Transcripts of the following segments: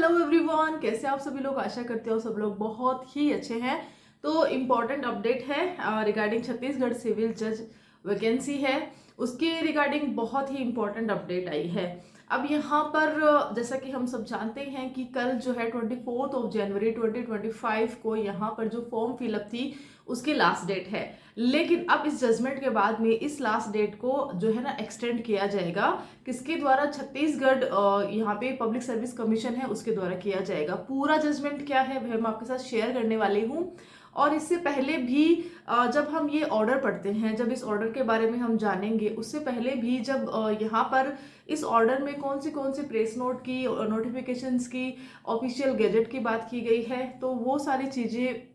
Hello everyone, कैसे आप सभी लोग। आशा करते हो सब लोग बहुत ही अच्छे हैं। तो इम्पॉर्टेंट अपडेट है रिगार्डिंग छत्तीसगढ़ सिविल जज वैकेंसी है, उसके रिगार्डिंग बहुत ही इम्पॉर्टेंट अपडेट आई है। अब यहाँ पर जैसा कि हम सब जानते हैं कि कल जो है 24 जनवरी 2025 को यहाँ पर जो फॉर्म फिलअप थी उसकी लास्ट डेट है। लेकिन अब इस जजमेंट के बाद में इस लास्ट डेट को जो है ना एक्सटेंड किया जाएगा। किसके द्वारा? छत्तीसगढ़ यहाँ पे पब्लिक सर्विस कमीशन है उसके द्वारा किया जाएगा। पूरा जजमेंट क्या है वह मैं आपके साथ शेयर करने वाली हूँ। और इससे पहले भी जब हम ये ऑर्डर पढ़ते हैं, जब इस ऑर्डर के बारे में हम जानेंगे, उससे पहले भी जब यहाँ पर इस ऑर्डर में कौन सी प्रेस नोट की, नोटिफिकेशंस की, ऑफिशियल गैजेट की बात की गई है, तो वो सारी चीज़ें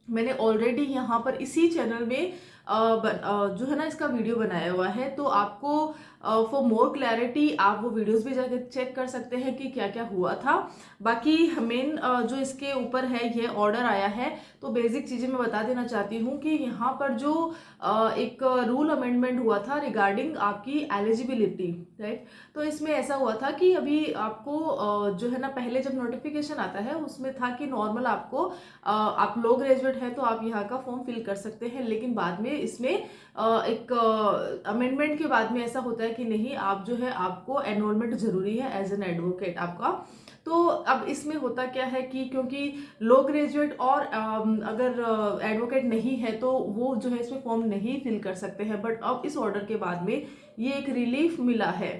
मैंने ऑलरेडी यहाँ पर इसी चैनल में जो है ना इसका वीडियो बनाया हुआ है। तो आपको फॉर मोर क्लैरिटी आप वो वीडियोस भी जाकर चेक कर सकते हैं कि क्या क्या हुआ था। बाकी मेन जो इसके ऊपर है ये ऑर्डर आया है, तो बेसिक चीज़ें मैं बता देना चाहती हूँ कि यहाँ पर जो एक रूल अमेंडमेंट हुआ था रिगार्डिंग आपकी एलिजिबिलिटी, राइट। तो इसमें ऐसा हुआ था कि अभी आपको जो है ना पहले जब नोटिफिकेशन आता है उसमें था कि नॉर्मल आपको आप लो ग्रेजुएट हैं तो आप यहाँ का फॉर्म फिल कर सकते हैं। लेकिन बाद में इसमें एक अमेंडमेंट के बाद में ऐसा होता है कि नहीं, आप जो है आपको एनरोलमेंट जरूरी है एज एन एडवोकेट आपका। तो अब इसमें होता क्या है कि क्योंकि लो ग्रेजुएट और अगर एडवोकेट नहीं है तो वो जो है इसमें फॉर्म नहीं फिल कर सकते हैं। बट अब इस ऑर्डर के बाद में ये एक रिलीफ मिला है।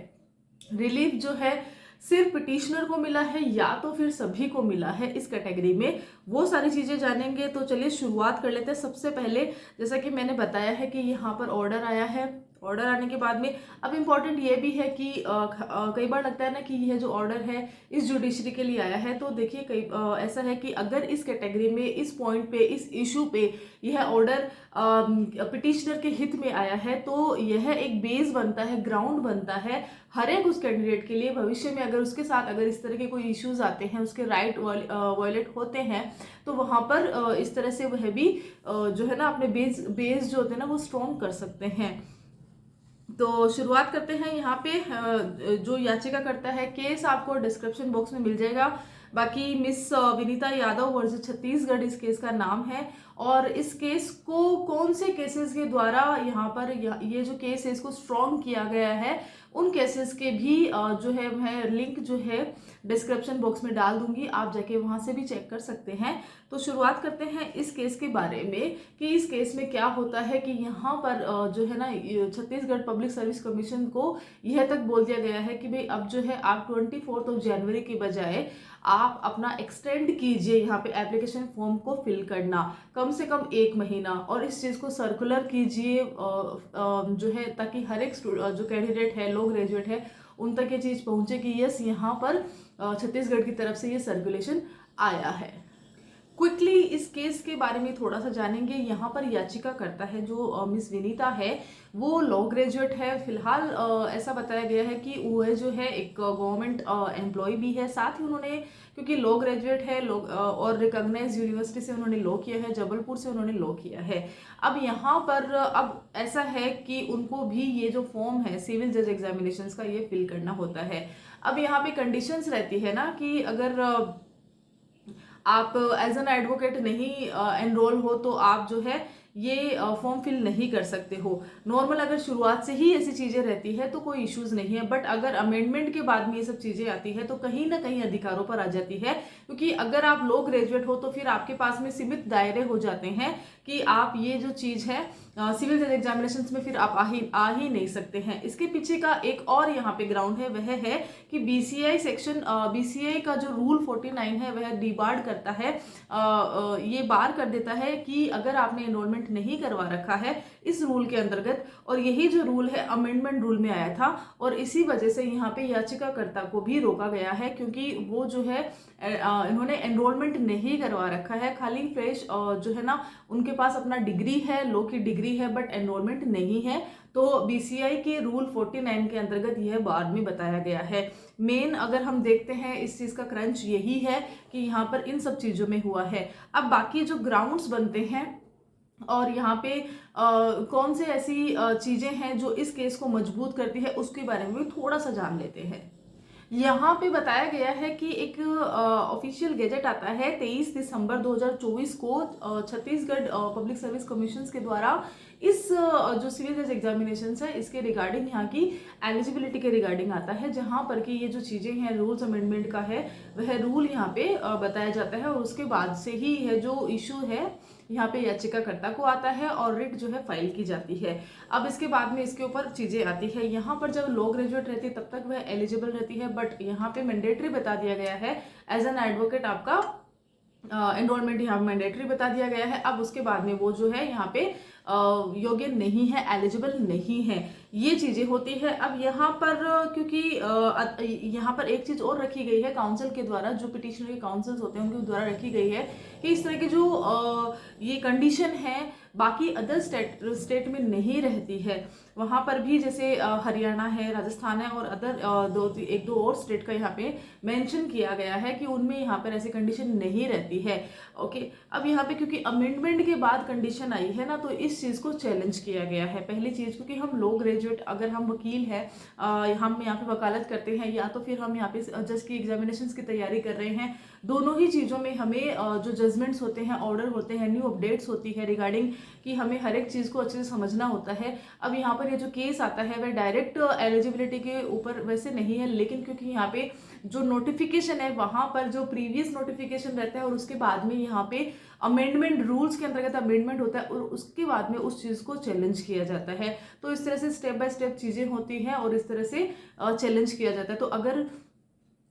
रिलीफ जो है सिर्फ पिटिशनर को मिला है या तो फिर सभी को मिला है इस कैटेगरी में, वो सारी चीजें जानेंगे। तो चलिए शुरुआत कर लेते हैं। सबसे पहले जैसा कि मैंने बताया है कि यहाँ पर ऑर्डर आया है। ऑर्डर आने के बाद में अब इम्पॉर्टेंट ये भी है कि कई बार लगता है ना कि यह जो ऑर्डर है इस जुडिशरी के लिए आया है। तो देखिए कई ऐसा है कि अगर इस कैटेगरी में, इस पॉइंट पे, इस इशू पे यह ऑर्डर पिटिशनर के हित में आया है तो यह एक बेस बनता है, ग्राउंड बनता है हर एक उस कैंडिडेट के लिए। भविष्य में अगर उसके साथ अगर इस तरह के कोई इश्यूज आते हैं, उसके राइट वायलेट होते हैं, तो वहां पर इस तरह से वह भी जो है ना अपने बेस जो होते हैं ना वो स्ट्रॉन्ग कर सकते हैं। तो शुरुआत करते हैं। यहाँ पे जो याचिका करता है, केस आपको डिस्क्रिप्शन बॉक्स में मिल जाएगा। बाकी मिस विनीता यादव वर्सेस छत्तीसगढ़ इस केस का नाम है। और इस केस को कौन से केसेस के द्वारा यहाँ पर ये जो केस है इसको स्ट्रॉन्ग किया गया है, उन केसेस के भी जो है मैं लिंक जो है डिस्क्रिप्शन बॉक्स में डाल दूंगी, आप जाके वहां से भी चेक कर सकते हैं। तो शुरुआत करते हैं इस केस के बारे में कि इस केस में क्या होता है कि यहाँ पर जो है ना छत्तीसगढ़ पब्लिक सर्विस कमीशन को यह तक बोल दिया गया है कि भाई अब जो है आप 24 जनवरी के बजाय आप अपना एक्सटेंड कीजिए यहाँ पे एप्लीकेशन फॉर्म को फिल करना कम से कम 1 महीना, और इस चीज़ को सर्कुलर कीजिए जो है ताकि हर एक जो कैंडिडेट है, लो ग्रेजुएट है, उन तक ये चीज़ पहुंचे कि यस यहाँ पर छत्तीसगढ़ की तरफ से ये सर्कुलेशन आया है। क्विकली इस केस के बारे में थोड़ा सा जानेंगे। यहाँ पर याचिका करता है जो मिस विनीता है वो लॉ ग्रेजुएट है। फिलहाल ऐसा बताया गया है कि वो जो है एक गवर्नमेंट एम्प्लॉय भी है। साथ ही उन्होंने, क्योंकि लॉ ग्रेजुएट है और रिकॉग्नाइज यूनिवर्सिटी से उन्होंने लॉ किया है, जबलपुर से उन्होंने लॉ किया है। अब यहाँ पर अब ऐसा है कि उनको भी ये जो फॉर्म है सिविल जज एग्जामिनेशन का ये फिल करना होता है। अब यहाँ पे कंडीशंस रहती है ना कि अगर आप एज एन एडवोकेट नहीं एनरोल हो तो आप जो है ये फॉर्म फिल नहीं कर सकते हो। नॉर्मल अगर शुरुआत से ही ऐसी चीजें रहती है तो कोई इश्यूज नहीं है। बट अगर अमेंडमेंट के बाद में ये सब चीजें आती है तो कहीं ना कहीं अधिकारों पर आ जाती है, क्योंकि अगर आप लो ग्रेजुएट हो तो फिर आपके पास में सीमित दायरे हो जाते हैं कि आप ये जो चीज है सिविल जज एग्जामिनेशन में फिर आप आ ही नहीं सकते हैं। इसके पीछे का एक और यहाँ पे ग्राउंड है, वह है कि बीसीआई सेक्शन बीसीआई का जो रूल 49 है वह डिबार्ड करता है, ये बार कर देता है कि अगर आपने एनरोलमेंट नहीं करवा रखा है इस रूल के अंतर्गत, और यही जो रूल है अमेंडमेंट रूल में आया था, और इसी वजह से यहाँ पे याचिकाकर्ता को भी रोका गया है क्योंकि वो जो है इन्होंने एनरोलमेंट नहीं करवा रखा है। खाली फ्रेश जो है ना उनके पास अपना डिग्री है, लॉ की डिग्री है, बट एनरोलमेंट नहीं है। तो बीसीआई के रूल 49 के अंतर्गत यह बाद में बताया गया है। मेन अगर हम देखते हैं इस चीज का क्रंच यही है कि यहाँ पर इन सब चीजों में हुआ है। अब बाकी जो ग्राउंड्स बनते हैं और यहाँ पे कौन से ऐसी चीजें हैं जो इस केस को मजबूत करती है उसके बारे में भी थोड़ा सा जान लेते हैं। यहाँ पे बताया गया है कि एक ऑफिशियल गैजेट आता है 23 दिसंबर 2024 को छत्तीसगढ़ पब्लिक सर्विस कमीशन के द्वारा इस जो सिविल जज एग्जामिनेशन है इसके रिगार्डिंग यहाँ की एलिजिबिलिटी के रिगार्डिंग आता है, जहाँ पर कि ये जो चीज़ें हैं रूल्स अमेंडमेंट का है वह रूल यहाँ पे बताया जाता है और उसके बाद से ही है जो इशू है यहाँ पे याचिकाकर्ता को आता है और रिट जो है फाइल की जाती है। अब इसके बाद में इसके ऊपर चीज़ें आती है। यहाँ पर जब लो ग्रेजुएट रहती है तब तक वह एलिजिबल रहती है, बट यहाँ पे मैंडेटरी बता दिया गया है एज एन एडवोकेट आपका एनरोलमेंट यहाँ मैंडेटरी बता दिया गया है। अब उसके बाद में वो जो है यहाँ पे योग्य नहीं है, एलिजिबल नहीं है, ये चीज़ें होती है। अब यहाँ पर क्योंकि यहाँ पर एक चीज़ और रखी गई है काउंसिल के द्वारा, जो पिटिशनरी काउंसिल्स होते हैं उनके द्वारा रखी गई है कि इस तरह की जो ये कंडीशन है बाकी अदर स्टेट में नहीं रहती है। वहाँ पर भी जैसे हरियाणा है, राजस्थान है और अदर एक दो और स्टेट का यहाँ पे मेंशन किया गया है कि उनमें यहाँ पर ऐसी कंडीशन नहीं रहती है। ओके, अब यहाँ पे क्योंकि अमेंडमेंट के बाद कंडीशन आई है ना, तो इस चीज़ को चैलेंज किया गया है। पहली चीज़ क्योंकि हम लो ग्रेजुएट, अगर हम वकील हैं, हम यहाँ पे वकालत करते हैं या तो फिर हम यहाँ पे जज की एग्जामिनेशन की तैयारी कर रहे हैं, दोनों ही चीज़ों में हमें जो जजमेंट्स होते हैं, ऑर्डर होते हैं, न्यू अपडेट्स होती है रिगार्डिंग कि हमें हर एक चीज़ को अच्छे से समझना होता है। अब यहाँ पर ये जो केस आता है वह डायरेक्ट एलिजिबिलिटी के ऊपर वैसे नहीं है, लेकिन क्योंकि यहाँ पे जो नोटिफिकेशन है वहाँ पर जो प्रीवियस नोटिफिकेशन रहता है और उसके बाद में यहाँ पे अमेंडमेंट रूल्स के अंतर्गत अमेंडमेंट होता है और उसके बाद में उस चीज़ को चैलेंज किया जाता है। तो इस तरह से स्टेप बाय स्टेप चीज़ें होती हैं और इस तरह से चैलेंज किया जाता है। तो अगर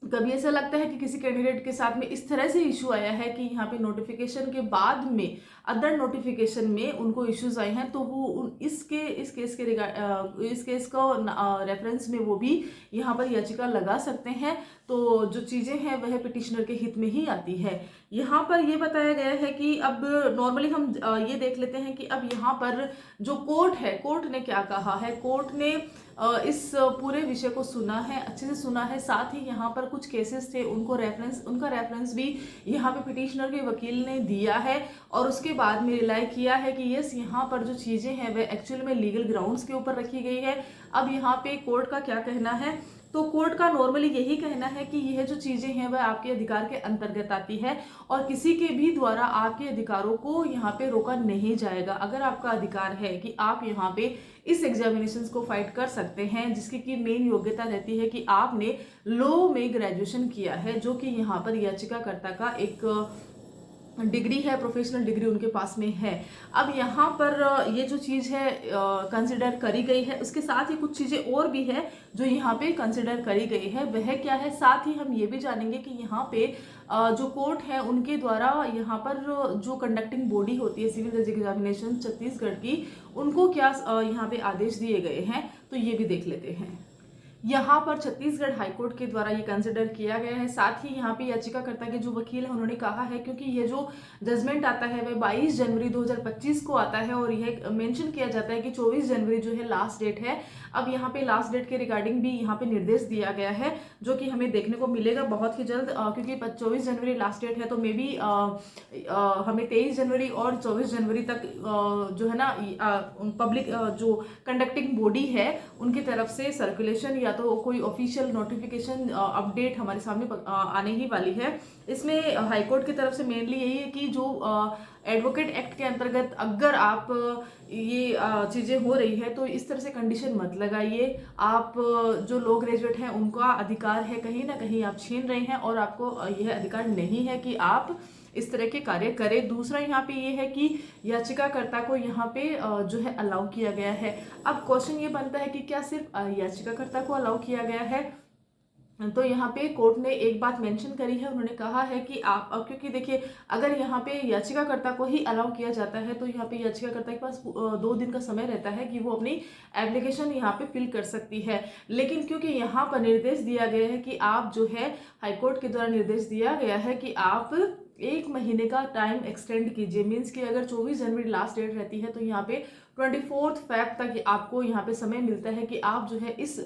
कभी ऐसा लगता है कि किसी कैंडिडेट के साथ में इस तरह से इशू आया है कि यहाँ पे नोटिफिकेशन के बाद में अदर नोटिफिकेशन में उनको इश्यूज आए हैं, तो वो इस केस को रेफरेंस में वो भी यहाँ पर याचिका लगा सकते हैं। तो जो चीज़ें हैं वह पिटिशनर के हित में ही आती है। यहाँ पर ये बताया गया है कि अब नॉर्मली हम ये देख लेते हैं कि अब यहाँ पर जो कोर्ट है, कोर्ट ने क्या कहा है। कोर्ट ने इस पूरे विषय को सुना है, अच्छे से सुना है। साथ ही यहाँ पर कुछ केसेस थे उनका रेफरेंस भी यहाँ पे पिटिशनर के वकील ने दिया है और उसके बाद में रिलाई किया है कि यस, यहाँ पर जो चीज़ें हैं वह एक्चुअल में लीगल ग्राउंड्स के ऊपर रखी गई है। अब यहाँ पे कोर्ट का क्या कहना है, तो कोर्ट का नॉर्मली यही कहना है कि यह जो चीज़ें हैं वह आपके अधिकार के अंतर्गत आती है और किसी के भी द्वारा आपके अधिकारों को यहाँ पे रोका नहीं जाएगा। अगर आपका अधिकार है कि आप यहाँ पे इस एग्जामिनेशंस को फाइट कर सकते हैं, जिसकी की मेन योग्यता रहती है कि आपने लॉ में ग्रेजुएशन किया है, जो कि यहाँ पर याचिकाकर्ता का एक डिग्री है, प्रोफेशनल डिग्री उनके पास में है। अब यहाँ पर ये जो चीज़ है कंसिडर करी गई है, उसके साथ ही कुछ चीज़ें और भी है जो यहाँ पे कंसिडर करी गई है। वह क्या है, साथ ही हम ये भी जानेंगे कि यहाँ पे जो कोर्ट है उनके द्वारा यहाँ पर जो कंडक्टिंग बॉडी होती है सिविल जज एग्जामिनेशन छत्तीसगढ़ की, उनको क्या यहाँ पे आदेश दिए गए हैं, तो ये भी देख लेते हैं। यहाँ पर छत्तीसगढ़ हाईकोर्ट के द्वारा ये कंसिडर किया गया है। साथ ही यहाँ पे याचिकाकर्ता के जो वकील है उन्होंने कहा है, क्योंकि ये जो जजमेंट आता है वह 22 जनवरी 2025 को आता है और यह मेंशन किया जाता है कि 24 जनवरी जो है लास्ट डेट है। अब यहाँ पे लास्ट डेट के रिगार्डिंग भी यहाँ पे निर्देश दिया गया है, जो कि हमें देखने को मिलेगा बहुत ही जल्द, क्योंकि 24 जनवरी लास्ट डेट है तो मे बी हमें 23 जनवरी और 24 जनवरी तक जो है ना पब्लिक जो कंडक्टिंग बॉडी है उनकी तरफ से सर्कुलेशन या तो कोई ऑफिशियल नोटिफिकेशन अपडेट हमारे सामने आने ही वाली है। इसमें हाईकोर्ट की तरफ से मेनली यही है कि जो एडवोकेट एक्ट के अंतर्गत अगर आप ये चीज़ें हो रही है तो इस तरह से कंडीशन मत लगाइए। आप जो लो ग्रेजुएट हैं उनका अधिकार है, कहीं ना कहीं आप छीन रहे हैं और आपको यह अधिकार नहीं है कि आप इस तरह के कार्य करें। दूसरा यहाँ पे ये है कि याचिकाकर्ता को यहाँ पे जो है अलाउ किया गया है। अब क्वेश्चन ये बनता है कि क्या सिर्फ याचिकाकर्ता को अलाउ किया गया है, तो यहाँ पे कोर्ट ने एक बात मेंशन करी है। उन्होंने कहा है कि आप, क्योंकि देखिए अगर यहाँ पे याचिकाकर्ता को ही अलाउ किया जाता है तो यहाँ पे याचिकाकर्ता के पास 2 दिन का समय रहता है कि वो अपनी एप्लीकेशन यहाँ पे फिल कर सकती है। लेकिन क्योंकि यहाँ पर निर्देश दिया गया है कि आप जो है हाईकोर्ट के द्वारा निर्देश दिया गया है कि आप 1 महीने का टाइम एक्सटेंड कीजिए। मीन्स कि अगर 24 जनवरी लास्ट डेट रहती है तो यहाँ पे 24 फेब तक आपको यहाँ पे समय मिलता है कि आप जो है इस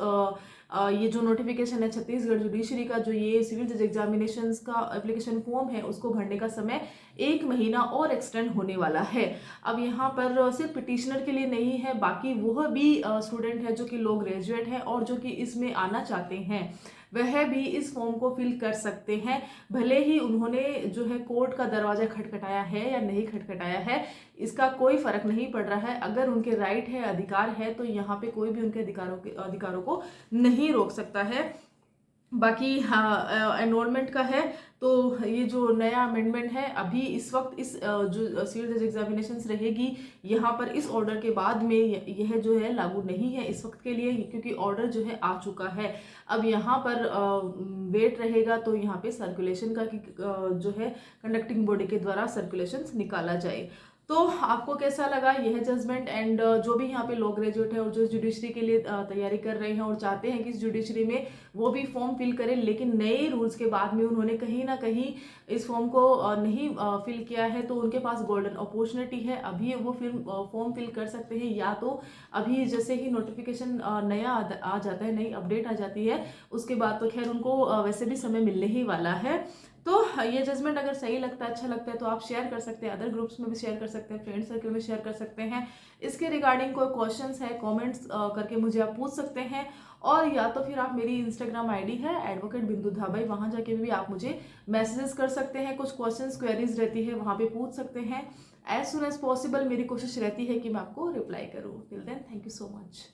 ये जो नोटिफिकेशन है छत्तीसगढ़ जुडिशरी का, जो ये सिविल जज एग्जामिनेशंस का एप्लीकेशन फॉर्म है उसको भरने का समय 1 महीना और एक्सटेंड होने वाला है। अब यहाँ पर सिर्फ पिटिशनर के लिए नहीं है, बाकी वह भी स्टूडेंट है जो कि लो ग्रेजुएट है और जो कि इसमें आना चाहते हैं वह भी इस फॉर्म को फिल कर सकते हैं। भले ही उन्होंने जो है कोर्ट का दरवाजा खटखटाया है या नहीं खटखटाया है, इसका कोई फर्क नहीं पड़ रहा है। अगर उनके राइट है, अधिकार है, तो यहाँ पे कोई भी उनके अधिकारों को नहीं रोक सकता है। बाकी हाँ, एनरोलमेंट का है तो ये जो नया अमेंडमेंट है अभी इस वक्त इस जो सिविल जज एग्जामिनेशंस रहेगी यहाँ पर इस ऑर्डर के बाद में यह जो है लागू नहीं है इस वक्त के लिए, क्योंकि ऑर्डर जो है आ चुका है। अब यहाँ पर वेट रहेगा तो यहाँ पे सर्कुलेशन का जो है कंडक्टिंग बॉडी के द्वारा सर्कुलेशन निकाला जाए। तो आपको कैसा लगा यह जजमेंट? एंड जो भी यहाँ पे लॉ ग्रेजुएट है और जो जुडिशरी के लिए तैयारी कर रहे हैं और चाहते हैं कि इस जुडिशरी में वो भी फॉर्म फिल करें, लेकिन नए रूल्स के बाद में उन्होंने कहीं ना कहीं इस फॉर्म को नहीं फिल किया है, तो उनके पास गोल्डन अपॉर्चुनिटी है। अभी वो फॉर्म फिल कर सकते हैं, या तो अभी जैसे ही नोटिफिकेशन नया आ जाता है, नई अपडेट आ जाती है, उसके बाद तो खैर उनको वैसे भी समय मिलने ही वाला है। तो ये जजमेंट अगर सही लगता है, अच्छा लगता है, तो आप शेयर कर सकते हैं, अदर ग्रुप्स में भी शेयर कर सकते हैं, फ्रेंड सर्कल में शेयर कर सकते हैं। इसके रिगार्डिंग कोई क्वेश्चंस है, कमेंट्स करके मुझे आप पूछ सकते हैं, और या तो फिर आप मेरी इंस्टाग्राम आईडी है एडवोकेट बिंदु धाबाई, वहां जाके भी आप मुझे मैसेजेस कर सकते हैं। कुछ क्वेश्चंस क्वेरीज रहती है वहां पे पूछ सकते हैं। एज सुन एज पॉसिबल मेरी कोशिश रहती है कि मैं आपको रिप्लाई करूँ। Till then, thank you so much.